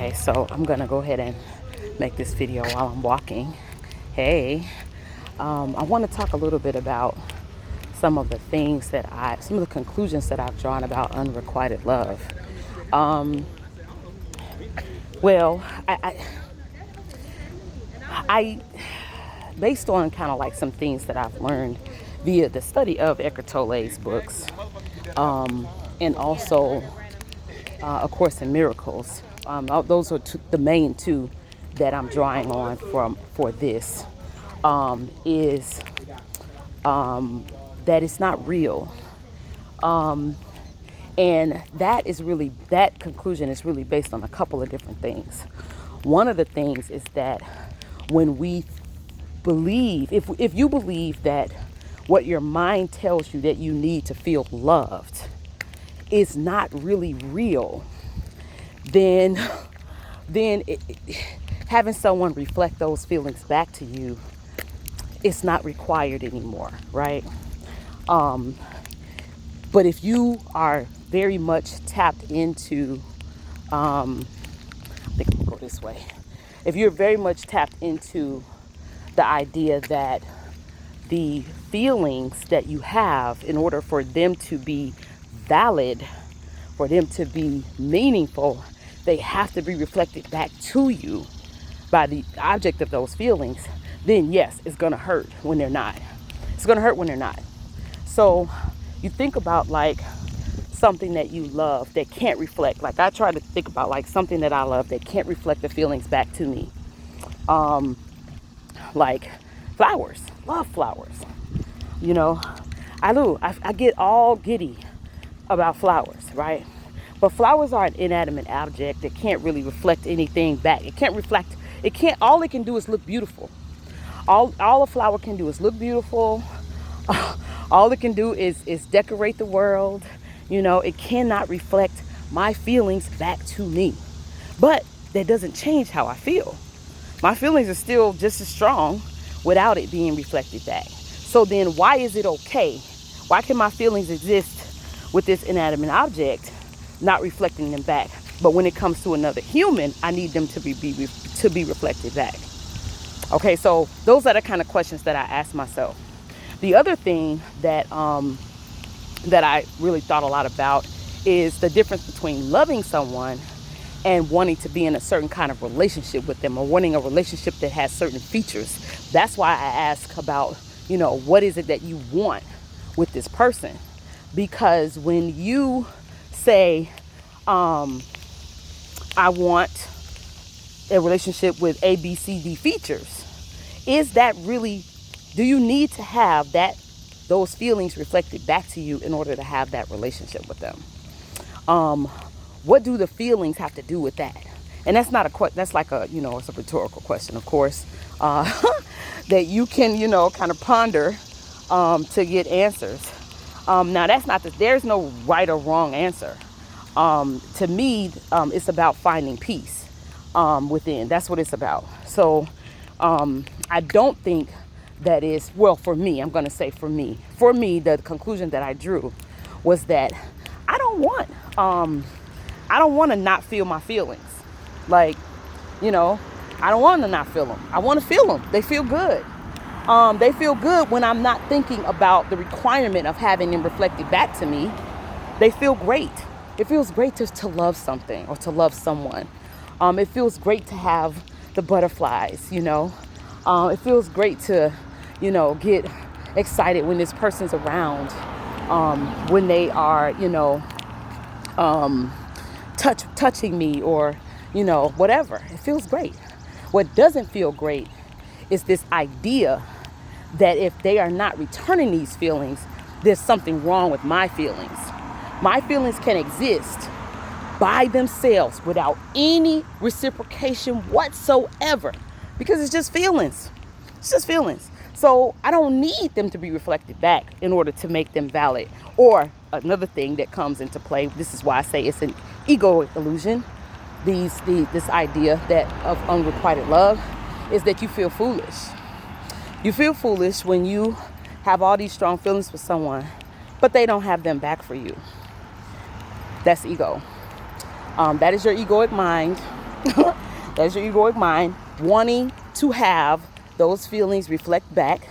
Okay, so I'm gonna go ahead and make this video while I'm walking. Hey, I want to talk a little bit about some of the conclusions that I've drawn about unrequited love. Um, well, I based on kind of like some things that I've learned via the study of Eckhart Tolle's books, and also A Course in Miracles. Those are the main two that I'm drawing on for this. Is that it's not real, and that conclusion is really based on a couple of different things. One of the things is that when we believe, if you believe that what your mind tells you that you need to feel loved is not really real, then having someone reflect those feelings back to you, it's not required anymore, right? But if you are very much tapped into, I think I'm gonna go this way. If you're very much tapped into the idea that the feelings that you have, in order for them to be valid, for them to be meaningful, they have to be reflected back to you by the object of those feelings, then yes, it's gonna hurt when they're not. It's gonna hurt when they're not. So you think about like something that you love that can't reflect. Like I try to think about like something that I love that can't reflect the feelings back to me. Like flowers. Love flowers. You know, I do. I get all giddy about flowers, right? But flowers are an inanimate object that can't really reflect anything back. All it can do is look beautiful. All a flower can do is look beautiful. All it can do is decorate the world. You know, it cannot reflect my feelings back to me. But that doesn't change how I feel. My feelings are still just as strong without it being reflected back. So then why is it okay? Why can my feelings exist with this inanimate object, not reflecting them back? But when it comes to another human, I need them to be reflected back. Okay, so those are the kind of questions that I ask myself. The other thing that I really thought a lot about is the difference between loving someone and wanting to be in a certain kind of relationship with them, or wanting a relationship that has certain features. That's why I ask about, what is it that you want with this person? Because when you say, I want a relationship with A, B, C, D features, is that really, do you need to have those feelings reflected back to you in order to have that relationship with them? What do the feelings have to do with that? And that's not that's like it's a rhetorical question, of course, that you can, kind of ponder, to get answers. Now that's there's no right or wrong answer. To me, it's about finding peace, within. That's what it's about. So, I don't think that is, for me, I'm going to say for me, the conclusion that I drew was that I don't want to not feel my feelings. Like, I don't want to not feel them. I want to feel them. They feel good. They feel good when I'm not thinking about the requirement of having them reflected back to me. They feel great. It feels great to love something or to love someone. It feels great to have the butterflies, It feels great to, get excited when this person's around, when they are, touching me or, whatever. It feels great. What doesn't feel great is this idea that if they are not returning these feelings, there's something wrong with my feelings. My feelings can exist by themselves without any reciprocation whatsoever, because it's just feelings. It's just feelings. So I don't need them to be reflected back in order to make them valid. Or another thing that comes into play, this is why I say it's an egoic illusion. This idea that of unrequited love is that you feel foolish. You feel foolish when you have all these strong feelings for someone, but they don't have them back for you. That's ego. That is your egoic mind That's your egoic mind wanting to have those feelings reflect back,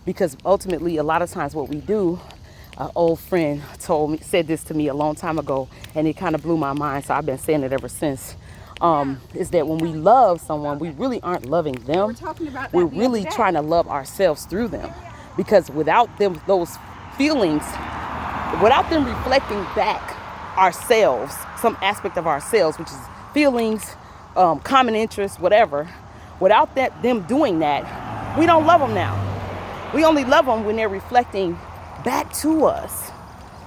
because ultimately a lot of times what we do, an old friend said this to me a long time ago, and it kind of blew my mind, so I've been saying it ever since. Is that when we love someone, we really aren't loving them. We're really trying to love ourselves through them, because without them, those feelings, without them reflecting back ourselves, some aspect of ourselves, which is feelings, common interests, whatever, without them doing that, we don't love them now. We only love them when they're reflecting back to us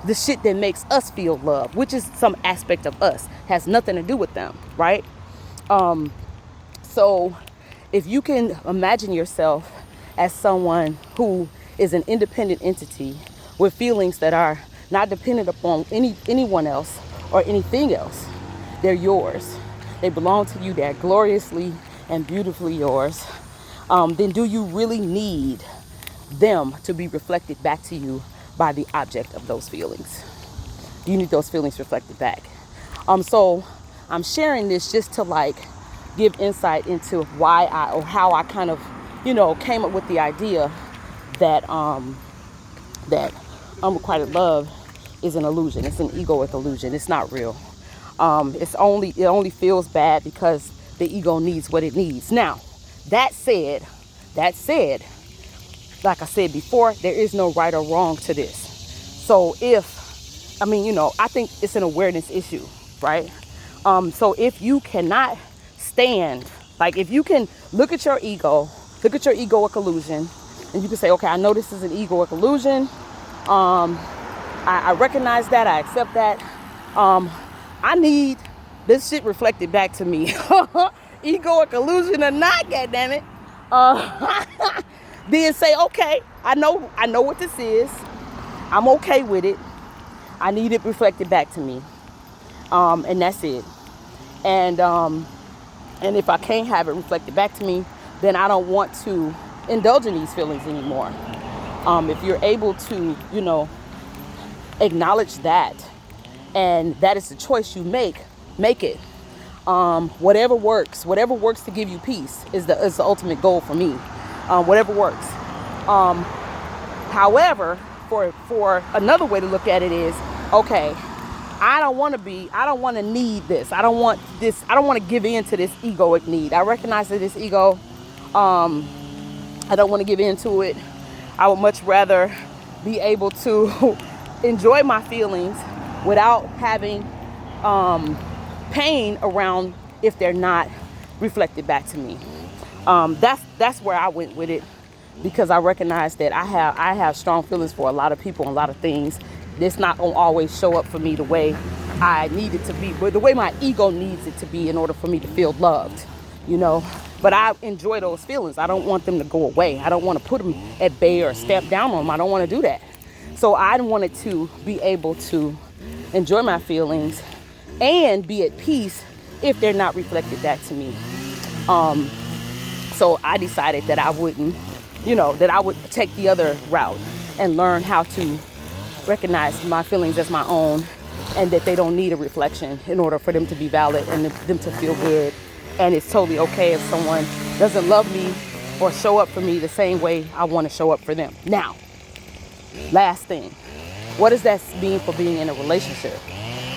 the shit that makes us feel love, which is some aspect of us, has nothing to do with them, right? So if you can imagine yourself as someone who is an independent entity with feelings that are not dependent upon anyone else or anything else, they're yours. They belong to you. They're gloriously and beautifully yours. Then do you really need them to be reflected back to you by the object of those feelings? You need those feelings reflected back. So I'm sharing this just to give insight into how I kind of, came up with the idea that that unrequited love is an illusion. It's an egoic illusion. It's not real. It only feels bad because the ego needs what it needs. Now, that said, like I said before, there is no right or wrong to this. So I think it's an awareness issue, right? So if you cannot stand, if you can look at your egoic illusion, and you can say, okay, I know this is an egoic illusion. I recognize that. I accept that. I need this shit reflected back to me. Egoic illusion or not, goddammit. Then say, okay, I know what this is. I'm okay with it. I need it reflected back to me. And that's it. And if I can't have it reflected back to me, then I don't want to indulge in these feelings anymore. If you're able to, acknowledge that, and that is the choice you make it. Whatever works to give you peace is the ultimate goal for me. Whatever works. However, for another way to look at it is, okay, I don't want to need this. I don't want to give in to this egoic need. I recognize that this ego, I don't want to give in to it. I would much rather be able to enjoy my feelings without having pain around if they're not reflected back to me. That's where I went with it, because I recognize that I have strong feelings for a lot of people and a lot of things. It's not gonna always show up for me the way I need it to be, but the way my ego needs it to be in order for me to feel loved, But I enjoy those feelings. I don't want them to go away. I don't want to put them at bay or stamp down on them. I don't want to do that. So I wanted to be able to enjoy my feelings and be at peace if they're not reflected back to me. So I decided that I wouldn't, that I would take the other route and learn how to recognize my feelings as my own, and that they don't need a reflection in order for them to be valid and them to feel good. And it's totally okay if someone doesn't love me or show up for me the same way I want to show up for them. Now, last thing, what does that mean for being in a relationship?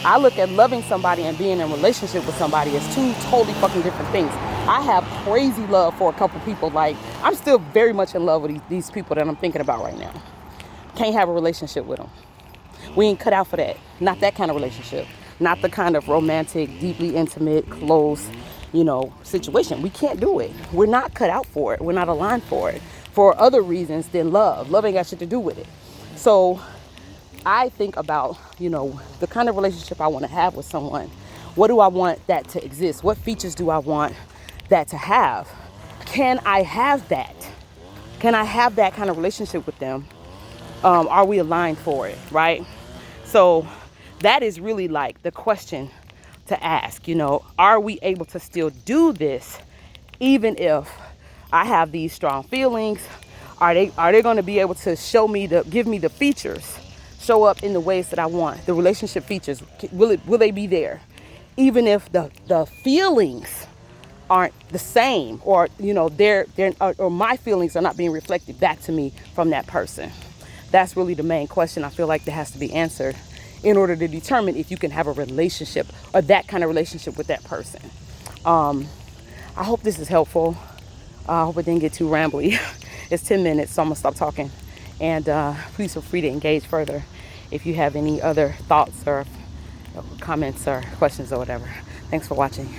I look at loving somebody and being in a relationship with somebody as two totally fucking different things. I have crazy love for a couple people. I'm still very much in love with these people that I'm thinking about right now. Can't have a relationship with them. We ain't cut out for that. Not that kind of relationship. Not the kind of romantic, deeply intimate, close, situation. We can't do it. We're not cut out for it. We're not aligned for it. For other reasons than love. Love ain't got shit to do with it. So I think about, the kind of relationship I want to have with someone. What do I want that to exist? What features do I want that to have? Can I have that? Can I have that kind of relationship with them? Are we aligned for it, right? So that is really the question to ask, are we able to still do this even if I have these strong feelings? Are they going to be able to give me the features, show up in the ways that I want, the relationship features? Will they be there even if the feelings aren't the same, or they're or my feelings are not being reflected back to me from that person. That's really the main question I feel like that has to be answered in order to determine if you can have a relationship, or that kind of relationship, with that person. I hope this is helpful. I hope it didn't get too rambly. It's 10 minutes, so I'm gonna stop talking. And please feel free to engage further if you have any other thoughts or comments or questions or whatever. Thanks for watching.